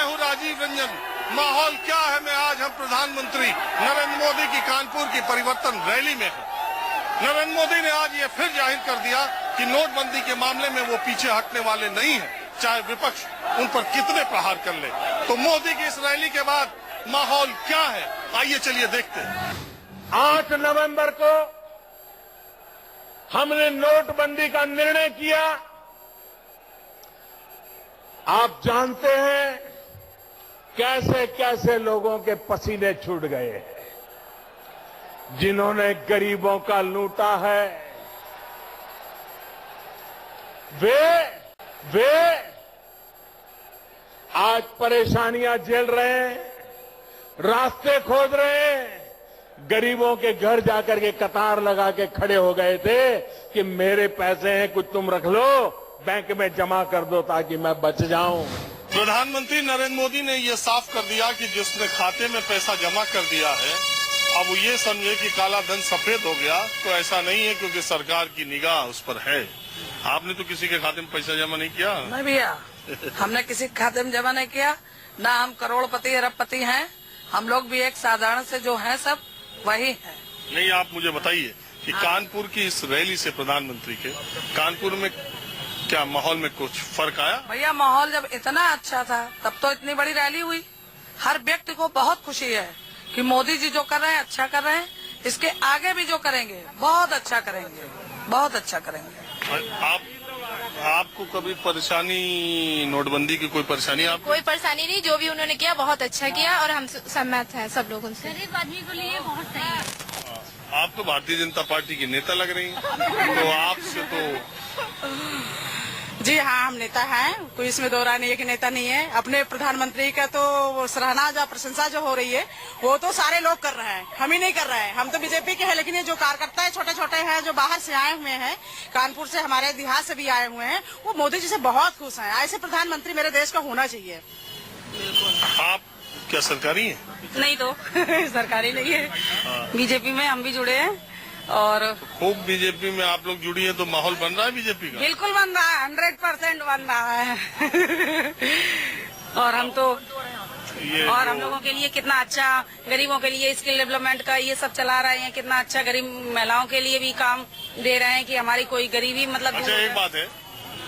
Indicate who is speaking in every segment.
Speaker 1: हूं राजीव रंजन। माहौल क्या है मैं आज हम प्रधानमंत्री नरेंद्र मोदी की कानपुर की परिवर्तन रैली में है। नरेंद्र मोदी ने आज ये फिर जाहिर कर दिया कि नोटबंदी के मामले में वो पीछे हटने वाले नहीं है, चाहे विपक्ष उन पर कितने प्रहार कर ले। तो मोदी की इस रैली के बाद माहौल क्या है, आइए चलिए देखते हैं।
Speaker 2: 8 नवंबर को हमने नोटबंदी का निर्णय किया। आप जानते हैं कैसे कैसे लोगों के पसीने छूट गए हैं, जिन्होंने गरीबों का लूटा है। वे आज परेशानियां झेल रहे हैं, रास्ते खोज रहे हैं। गरीबों के घर जाकर के कतार लगा के खड़े हो गए थे कि मेरे पैसे हैं, कुछ तुम रख लो, बैंक में जमा कर दो ताकि मैं बच जाऊं।
Speaker 1: प्रधानमंत्री नरेंद्र मोदी ने ये साफ कर दिया कि जिसने खाते में पैसा जमा कर दिया है अब वो ये समझे कि काला धन सफेद हो गया, तो ऐसा नहीं है क्योंकि सरकार की निगाह उस पर है। आपने तो किसी के खाते में पैसा जमा नहीं किया?
Speaker 3: नहीं भैया, हमने किसी के खाते में जमा नहीं किया, ना हम करोड़पति अरबपति हैं। हम लोग भी एक साधारण से जो हैं सब वही है।
Speaker 1: नहीं, आप मुझे बताइए कि कानपुर की इस रैली से प्रधानमंत्री के कानपुर में क्या माहौल में कुछ फर्क आया?
Speaker 3: भैया माहौल जब इतना अच्छा था तब तो इतनी बड़ी रैली हुई। हर व्यक्ति को बहुत खुशी है कि मोदी जी जो कर रहे हैं अच्छा कर रहे हैं, इसके आगे भी जो करेंगे बहुत अच्छा करेंगे, बहुत अच्छा करेंगे।
Speaker 1: आपको कभी परेशानी, नोटबंदी की कोई परेशानी? आप
Speaker 4: कोई परेशानी नहीं, जो भी उन्होंने किया बहुत अच्छा किया और हम सहमत हैं सब लोगों से।
Speaker 5: गरीब आदमी को लिए बहुत सही है।
Speaker 1: आप तो भारतीय जनता पार्टी की नेता लग रही हैं, तो आपसे तो
Speaker 3: जी हाँ, हम नेता हैं, कोई इसमें दो राय नहीं है कि नेता नहीं है। अपने प्रधानमंत्री का तो सराहना जो प्रशंसा जो हो रही है वो तो सारे लोग कर रहे हैं, हम ही नहीं कर रहे हैं। हम तो बीजेपी के हैं, लेकिन ये जो कार्यकर्ता है छोटे छोटे हैं जो बाहर से आए हुए हैं, कानपुर से, हमारे देहात से भी आए हुए हैं, वो मोदी जी से बहुत खुश हैं। ऐसे प्रधानमंत्री मेरे देश का होना चाहिए।
Speaker 1: आप क्या सरकारी हैं?
Speaker 3: नहीं तो सरकारी नहीं है, बीजेपी में हम भी जुड़े हैं और
Speaker 1: खूब बीजेपी में आप लोग जुड़ी हैं, तो माहौल बन रहा है बीजेपी का?
Speaker 3: बिल्कुल बन रहा है, 100% बन रहा है। और हम तो और हम लोगों के लिए कितना अच्छा, गरीबों के लिए स्किल डेवलपमेंट का ये सब चला रहे हैं, कितना अच्छा गरीब महिलाओं के लिए भी काम दे रहे हैं कि हमारी कोई गरीबी मतलब।
Speaker 1: अच्छा, एक बात है,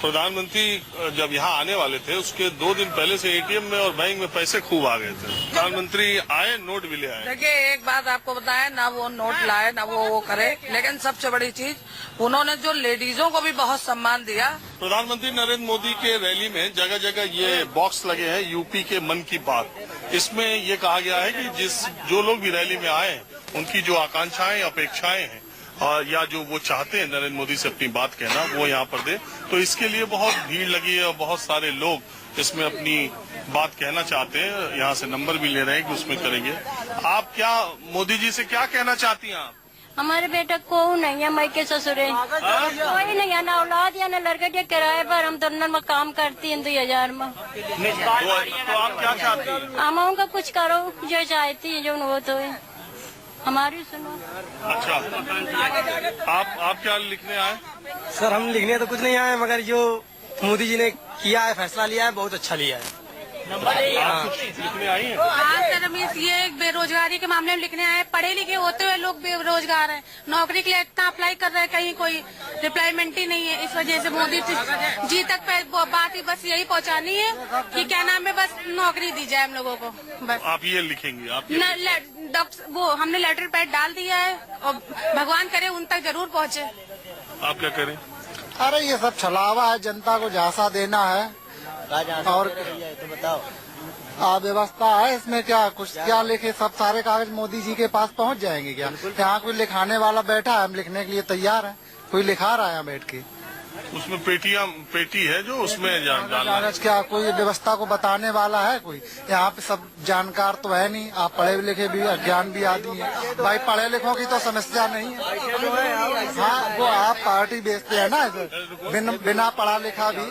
Speaker 1: प्रधानमंत्री जब यहाँ आने वाले थे उसके 2 दिन पहले से एटीएम में और बैंक में पैसे खूब आ गए थे। प्रधानमंत्री आए, नोट भी ले आए।
Speaker 3: देखिए एक बात आपको बताएं, ना वो नोट लाए ना वो करे, लेकिन सबसे बड़ी चीज उन्होंने जो लेडीजों को भी बहुत सम्मान दिया।
Speaker 1: प्रधानमंत्री नरेंद्र मोदी के रैली में जगह जगह ये बॉक्स लगे हैं, यूपी के मन की बात। इसमें ये कहा गया है कि जो लोग भी रैली में आए उनकी जो आकांक्षाएं, अपेक्षाएं हैं और या जो वो चाहते हैं नरेंद्र मोदी से अपनी बात कहना, वो यहाँ पर दे। तो इसके लिए बहुत भीड़ लगी है और बहुत सारे लोग इसमें अपनी बात कहना चाहते हैं, यहाँ से नंबर भी ले रहे हैं कि उसमें करेंगे। आप क्या मोदी जी से क्या कहना चाहती हैं आप?
Speaker 5: हमारे बेटा को नहीं है, मैं के ससुर है, कोई नहीं है, ना औलाद या ना लड़का के किराए पर। हम दोनों में काम करती हैं 2000 में।
Speaker 1: तो आप क्या चाहती हैं?
Speaker 5: हम का कुछ करो जो चाहती है, जो वो तो है हमारी सुनो।
Speaker 1: अच्छा, आप क्या लिखने आए?
Speaker 6: सर हम लिखने तो कुछ नहीं आए, मगर जो मोदी जी ने किया है, फैसला लिया है, बहुत अच्छा लिया है।
Speaker 1: आप कुछ लिखने आई हैं?
Speaker 4: हाँ सर, हम ये बेरोजगारी के मामले में लिखने आए। पढ़े लिखे होते हुए लोग बेरोजगार हैं, नौकरी के लिए इतना अप्लाई कर रहे हैं, कहीं कोई रिप्लाईमेंट ही नहीं है। इस वजह से मोदी जी तक बात ही बस यही पहुंचानी है कि क्या नाम है, बस नौकरी दी जाए हम लोगों को, बस।
Speaker 1: आप ये लिखेंगे? आप
Speaker 4: वो हमने लेटर पैड डाल दिया है और भगवान करे उन तक जरूर पहुँचे।
Speaker 1: आप क्या करें?
Speaker 7: अरे ये सब छलावा है, जनता को झांसा देना है और
Speaker 6: तो बताओ
Speaker 7: व्यवस्था है इसमें। क्या कुछ क्या लिखे, सब सारे कागज मोदी जी के पास पहुंच जाएंगे क्या? यहाँ कोई लिखाने वाला बैठा है, हम लिखने के लिए तैयार है, कोई लिखा रहा है यहाँ बैठ के।
Speaker 1: उसमें पेटी है जो उसमें
Speaker 7: कागज क्या कोई व्यवस्था को बताने वाला है कोई? यहाँ पे सब जानकार तो है नहीं, आप पढ़े लिखे भी, अज्ञान भी आदमी है। भाई पढ़े लिखों की तो समस्या नहीं है। हाँ, वो आप पार्टी बेचते हैं ना, बिना पढ़ा लिखा भी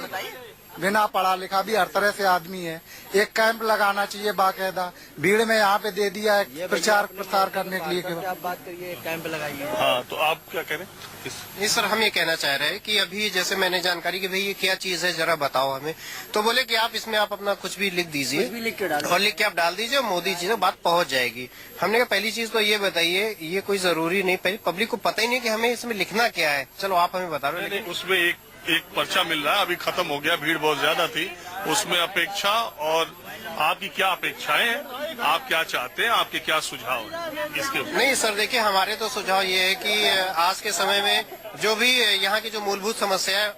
Speaker 7: बिना पढ़ा लिखा भी हर तरह से आदमी है। एक कैंप लगाना चाहिए बाकायदा, भीड़ में यहाँ पे दे दिया है प्रचार प्रसार करने के लिए।
Speaker 6: आप बात करिए, कैंप लगाइए।
Speaker 1: हाँ, तो आप क्या करें?
Speaker 8: नहीं सर, हम ये कहना चाह रहे हैं कि अभी जैसे मैंने जानकारी की भाई ये क्या चीज है जरा बताओ हमें, तो बोले कि आप इसमें आप अपना कुछ भी लिख दीजिए,
Speaker 6: कुछ भी लिख के डालो
Speaker 8: और लिख के आप डाल दीजिए, मोदी जी तक बात पहुंच जाएगी। हमने कहा पहली चीज तो ये बताइए, ये कोई जरूरी नहीं, पहले पब्लिक को पता ही नहीं कि हमें इसमें लिखना क्या है। चलो आप हमें बता रहे हो, लेकिन
Speaker 1: उसमें एक पर्चा मिल रहा है, अभी खत्म हो गया, भीड़ बहुत ज्यादा थी। उसमें अपेक्षा और आपकी क्या अपेक्षाएं हैं, आप क्या चाहते हैं, आपके क्या सुझाव हैं इसके?
Speaker 8: नहीं सर, देखिए हमारे तो सुझाव ये है कि आज के समय में जो भी यहाँ की जो मूलभूत समस्या है,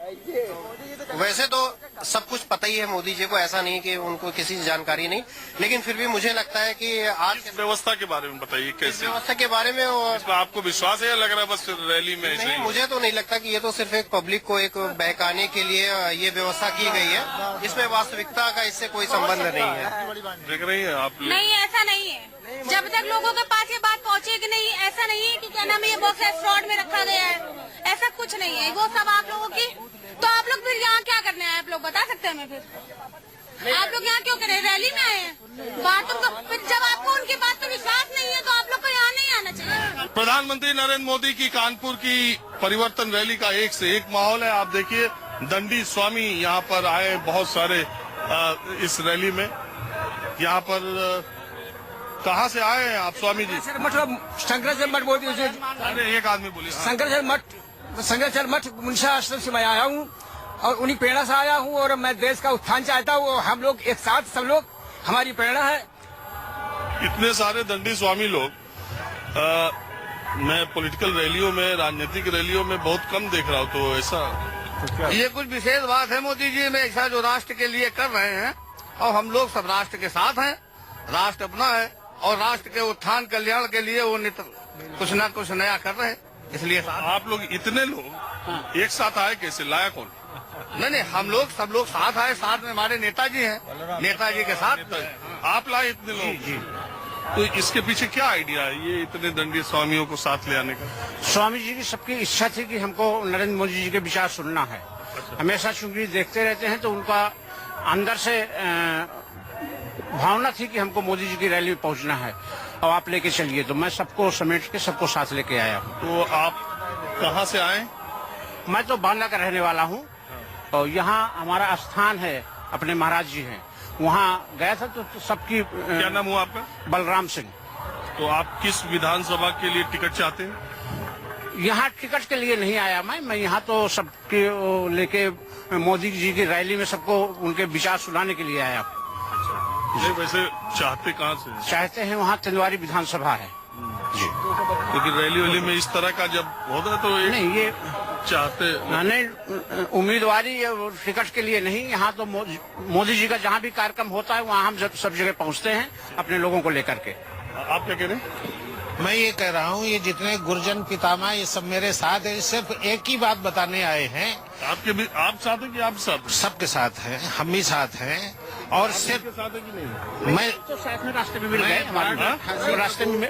Speaker 8: वैसे तो सब कुछ पता ही है मोदी जी को, ऐसा नहीं कि उनको किसी जानकारी नहीं, लेकिन फिर भी मुझे लगता है कि आज
Speaker 1: इस व्यवस्था के बारे में बताइए, कैसे
Speaker 8: व्यवस्था के बारे में और
Speaker 1: इसमें आपको विश्वास है या लग रहा है बस रैली में ऐसे
Speaker 8: नहीं,
Speaker 1: ही?
Speaker 8: मुझे तो नहीं लगता कि ये तो सिर्फ एक पब्लिक को एक बहकाने के लिए ये व्यवस्था की गई है, इसमें वास्तविकता का इससे कोई संबंध नहीं है।
Speaker 1: देख रही है आप लोग?
Speaker 4: नहीं, ऐसा नहीं है। जब तक लोगों के पास ये बात पहुंचेगी नहीं, ऐसा नहीं है कि क्या नाम है ये बॉक्स फ्रॉड में रखा गया है, ऐसा कुछ नहीं है। वो सब आप लोगों की, तो आप लोग फिर यहाँ क्या करने आए, आप लोग बता सकते हैं हमें? फिर आप लोग यहाँ क्यों करें, रैली में आए हैं? बातों को फिर जब आपको उनकी बात पर विश्वास नहीं है तो आप लोग को यहाँ नहीं आना चाहिए।
Speaker 1: प्रधानमंत्री नरेंद्र मोदी की कानपुर की परिवर्तन रैली का एक से एक माहौल है। आप देखिए, दंडी स्वामी यहाँ पर आए, बहुत सारे इस रैली में। यहाँ पर कहाँ से आए हैं आप स्वामी जी?
Speaker 6: मतलब शंकराचार्य मठ बोलते हैं,
Speaker 1: अरे एक आदमी बोलिए।
Speaker 6: शंकराचार्य मठ मुंशा आश्रम से मैं आया हूँ और उन्हीं प्रेरणा से आया हूँ, और मैं देश का उत्थान चाहता हूँ। हम लोग एक साथ, सब लोग, हमारी प्रेरणा है।
Speaker 1: इतने सारे दंडी स्वामी लोग मैं पॉलिटिकल रैलियों में, राजनीतिक रैलियों में बहुत कम देख रहा हूँ, तो ऐसा
Speaker 9: ये कुछ विशेष बात है मोदी जी में ऐसा जो राष्ट्र के लिए कर रहे हैं, और हम लोग सब राष्ट्र के साथ हैं, राष्ट्र अपना है, और राष्ट्र के उत्थान कल्याण के लिए वो कुछ ना कुछ नया कर रहे हैं, इसलिए
Speaker 1: आप लोग इतने लोग एक साथ आए, कैसे लाया कौन?
Speaker 9: नहीं, हम लोग सब लोग साथ आए, साथ में हमारे नेताजी हैं, नेताजी के साथ
Speaker 1: आप लाए इतने लोग? जी। तो इसके पीछे क्या आइडिया है ये इतने दंडी स्वामियों को साथ ले आने का?
Speaker 10: स्वामी जी की सबकी इच्छा थी कि हमको नरेंद्र मोदी जी के विचार सुनना है। हमेशा चूंकि देखते रहते हैं तो उनका अंदर से भावना थी कि हमको मोदी जी की रैली में पहुंचना है, और आप लेके चलिए। तो मैं सबको समेट के सबको साथ लेके आया हूँ।
Speaker 1: तो आप कहाँ से आए?
Speaker 10: मैं तो बांदा का रहने वाला हूँ, और यहाँ हमारा स्थान है, अपने महाराज जी हैं, वहाँ गया था। तो सबकी
Speaker 1: क्या नाम हुआ आपका?
Speaker 10: बलराम सिंह।
Speaker 1: तो आप किस विधानसभा के लिए टिकट चाहते हैं?
Speaker 10: यहाँ टिकट के लिए नहीं आया मैं यहाँ तो सबके लेके मोदी जी की रैली में सबको उनके विचार सुनाने के लिए आया।
Speaker 1: नहीं, वैसे चाहते कहाँ से?
Speaker 10: चाहते हैं वहाँ तिलवारी विधानसभा है जी।
Speaker 1: लेकिन रैली वैली में इस तरह का जब होता है तो
Speaker 10: नहीं, ये
Speaker 1: चाहते
Speaker 10: नहीं, उम्मीदवारी टिकट के लिए नहीं। यहाँ तो मोदी जी का जहाँ भी कार्यक्रम होता है वहाँ हम सब जगह पहुँचते हैं अपने लोगों को लेकर के।
Speaker 1: आप क्या कह रहे हैं?
Speaker 11: मैं ये कह रहा हूँ, ये जितने गुरजन पितामह ये सब मेरे साथ है, सिर्फ एक ही बात बताने आए हैं।
Speaker 1: आपके भी आप साथ हैं कि आप साथ हैं?
Speaker 11: सबके साथ हैं, हम भी साथ हैं। और सिर्फ
Speaker 1: साथ है कि नहीं?
Speaker 10: मैं तो साथ में रास्ते में मिल गए हमारे,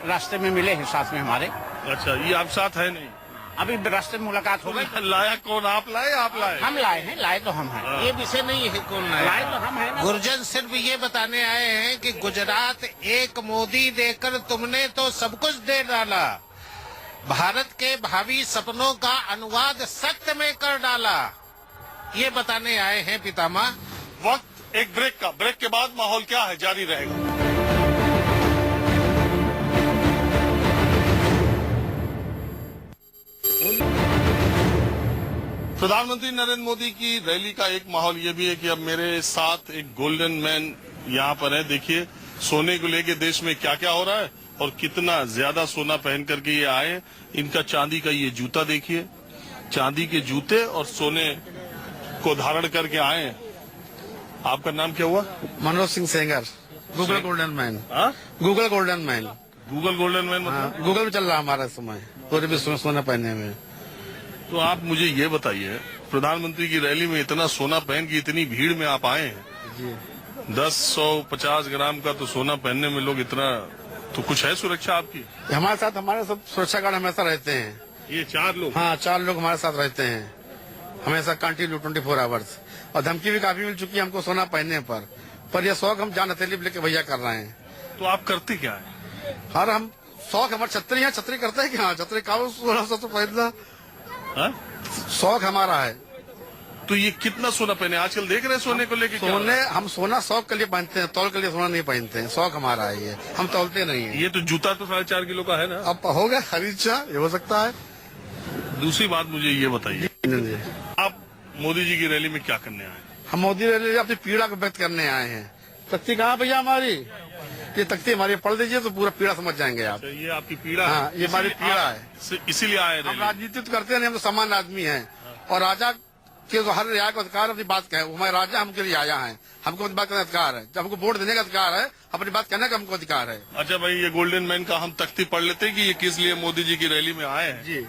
Speaker 10: रास्ते में मिले हैं साथ में हमारे।
Speaker 1: अच्छा, ये आप साथ है नहीं?
Speaker 10: अभी रास्ते में मुलाकात हो गई।
Speaker 1: लाया कौन? आप लाए? आप लाए?
Speaker 10: हम लाए हैं, लाए तो हम हैं।
Speaker 11: ये विषय नहीं है कौन
Speaker 10: लाए तो हम हैं।
Speaker 11: गुरजन सिर्फ ये बताने आए हैं कि गुजरात एक मोदी देकर तुमने तो सब कुछ दे डाला, भारत के भावी सपनों का अनुवाद सत्य में कर डाला, ये बताने आए हैं पितामह।
Speaker 1: वक्त एक ब्रेक का, ब्रेक के बाद माहौल क्या है जारी रहेगा। प्रधानमंत्री नरेंद्र मोदी की रैली का एक माहौल ये भी है कि अब मेरे साथ एक गोल्डन मैन यहाँ पर है। देखिए सोने को लेके देश में क्या क्या हो रहा है और कितना ज्यादा सोना पहन करके ये आए। इनका चांदी का ये जूता देखिए, चांदी के जूते और सोने को धारण करके आए। आपका नाम क्या हुआ?
Speaker 11: Manoj Singh Sengar, Google golden man. Google golden man.
Speaker 1: Google golden man मतलब
Speaker 11: गूगल में चल रहा हमारा समय पूरे विश्व में सोना पहनने में।
Speaker 1: तो आप मुझे ये बताइए, प्रधानमंत्री की रैली में इतना सोना पहन के इतनी भीड़ में आप आए हैं जी। 10, 100, 50 ग्राम का तो सोना पहनने में लोग इतना, तो कुछ है सुरक्षा आपकी?
Speaker 11: हमारे साथ हमारे सब सुरक्षा गार्ड हमेशा रहते हैं।
Speaker 1: ये 4 लोग?
Speaker 11: हाँ, 4 लोग हमारे साथ रहते हैं हमेशा, कंटिन्यू 24 आवर्स।
Speaker 9: और धमकी भी काफी मिल चुकी है हमको सोना पहनने पर यह शौक हम जान हथेली लेके भैया कर रहे हैं।
Speaker 1: तो आप करते क्या है?
Speaker 9: हर हम शौक हमारे छतरी है, छतरी करते हैं क्या? छतरी काबू सोना सा तो पहनना शौक हमारा है।
Speaker 1: तो ये कितना सोना पहने? आजकल देख रहे हैं सोने को लेके
Speaker 9: सोने हम सोना शौक के लिए पहनते हैं, तौल के लिए सोना नहीं पहनते हैं। शौक हमारा है, ये हम तौलते नहीं है।
Speaker 1: ये तो जूता तो 4.5 किलो का है ना?
Speaker 9: अब हो गया खरीदा, ये हो सकता है।
Speaker 1: दूसरी बात मुझे ये बताइए, आप मोदी जी की रैली में क्या करने आए?
Speaker 9: हम मोदी रैली अपनी पीड़ा को व्यक्त करने आए हैं। तख्ती कहाँ भैया हमारी? ये तख्ती हमारी पढ़ दीजिए तो पूरा पीड़ा समझ जाएंगे आप।
Speaker 1: ये आपकी पीड़ा है?
Speaker 9: हाँ, ये हमारी पीड़ा है,
Speaker 1: इसीलिए आए।
Speaker 9: हम राजनीति तो करते नहीं, हम तो सामान्य आदमी हैं और राजा के हर रियाया को अधिकार अपनी बात कहे। हमारे राजा हमके लिए आया है, हमको अपनी बात करने का अधिकार है। जब हमको वोट देने का अधिकार है, अपनी बात कहने का हमको अधिकार है।
Speaker 1: अच्छा भाई, ये गोल्डन मैन का हम तख्ती पढ़ लेते हैं कि ये किस लिए मोदी जी की रैली में आए हैं।
Speaker 9: जी,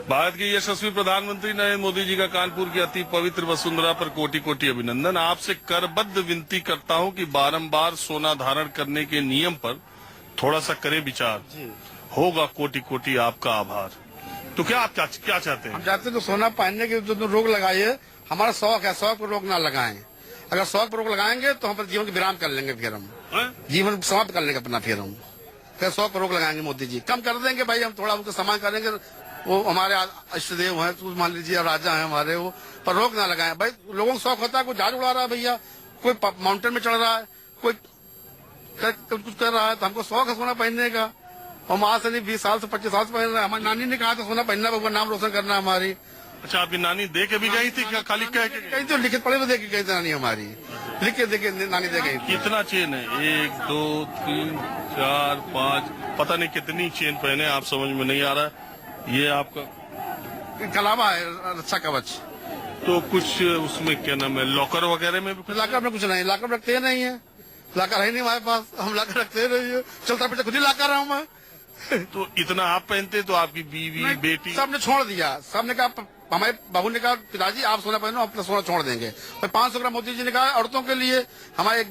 Speaker 1: भारत के यशस्वी प्रधानमंत्री नरेंद्र मोदी जी का कानपुर की अति पवित्र वसुंधरा पर कोटि कोटि अभिनंदन। आपसे करबद्ध विनती करता हूं कि बारंबार सोना धारण करने के नियम पर थोड़ा सा करें विचार। होगा कोटि कोटि आपका आभार। तो क्या आप क्या चाहते हैं?
Speaker 9: हम चाहते हैं तो सोना पहनने की जो रोक लगाइए। हमारा शौक है, शौक पर रोक ना लगाएं। अगर शौक पर रोक लगाएंगे तो हम अपने जीवन के विराम कर लेंगे, फिर हम जीवन समाप्त कर लेंगे अपना। फिर शौक पर रोक लगाएंगे मोदी जी, कम कर देंगे भाई। हम थोड़ा उनको सम्मान करेंगे, वो हमारे इष्ट देव हैं, तो मान लीजिए राजा हैं हमारे, वो पर रोक ना लगाएं भाई। लोगों को शौक होता है, कोई जहाज उड़ा रहा है भैया, कोई माउंटेन में चढ़ रहा है, कोई कुछ कर रहा है, तो हमको शौक है सोना पहनने का। हम आज से नहीं 20 साल से 25 साल से पहन रहे हैं। हमारी नानी ने कहा था सोना पहनना, भगवान नाम रोशन करना हमारी।
Speaker 1: अच्छा, आपकी नानी दे के भी गई थी क्या? खाली कह के
Speaker 9: कहीं तो लिखित पढ़े में दे के गई थी नानी हमारी, लिख के देके नानी दे गई।
Speaker 1: कितना चेन है? 1 2 3 4 5, पता नहीं कितनी चेन पहने, आप समझ में नहीं आ रहा है। ये आपका
Speaker 9: कलावा है, रक्षा कवच।
Speaker 1: तो कुछ उसमें क्या नाम है, लॉकर वगैरह में भी?
Speaker 9: लाकर में कुछ नहीं, लाकर रखते नहीं है, लाकर है नहीं हमारे पास, हम लाकर रखते नहीं है। चलता फिरता खुद ही लाकर रहा हूँ मैं।
Speaker 1: तो इतना आप पहनते, तो आपकी बीवी बेटी
Speaker 9: सबने छोड़ दिया। सबने कहा, हमारे बहू ने कहा पिताजी आप सोना पहनो, अपना सोना छोड़ देंगे। 500 ग्राम मोदी जी ने कहा औरतों के लिए, हमारी एक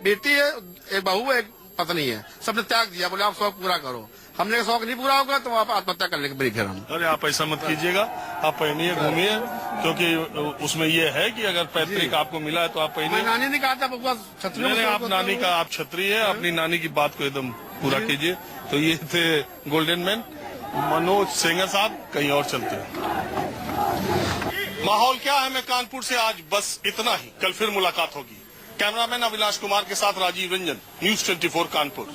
Speaker 9: बेटी है, एक बहू है, एक पत्नी है, सबने त्याग दिया। बोले आप शौक पूरा करो। हमने शौक नहीं पूरा होगा तो आप आत्महत्या कर लेंगे फिर हम।
Speaker 1: अरे आप ऐसा मत कीजिएगा, आप पहनिए, घूमिए, क्योंकि उसमें ये है कि अगर पैतृक आपको मिला है तो आप पहनिए।
Speaker 9: नानी ने कहा था छतरी,
Speaker 1: आप नानी का आप छतरी है, अपनी नानी की बात को एकदम पूरा कीजिए। तो ये थे गोल्डन मैन मनोज सेंगर साहब। कहीं और चलते हैं। माहौल क्या है? मैं कानपुर से आज बस इतना ही। कल फिर मुलाकात होगी। कैमरामैन अविनाश कुमार के साथ राजीव रंजन, न्यूज 24 कानपुर।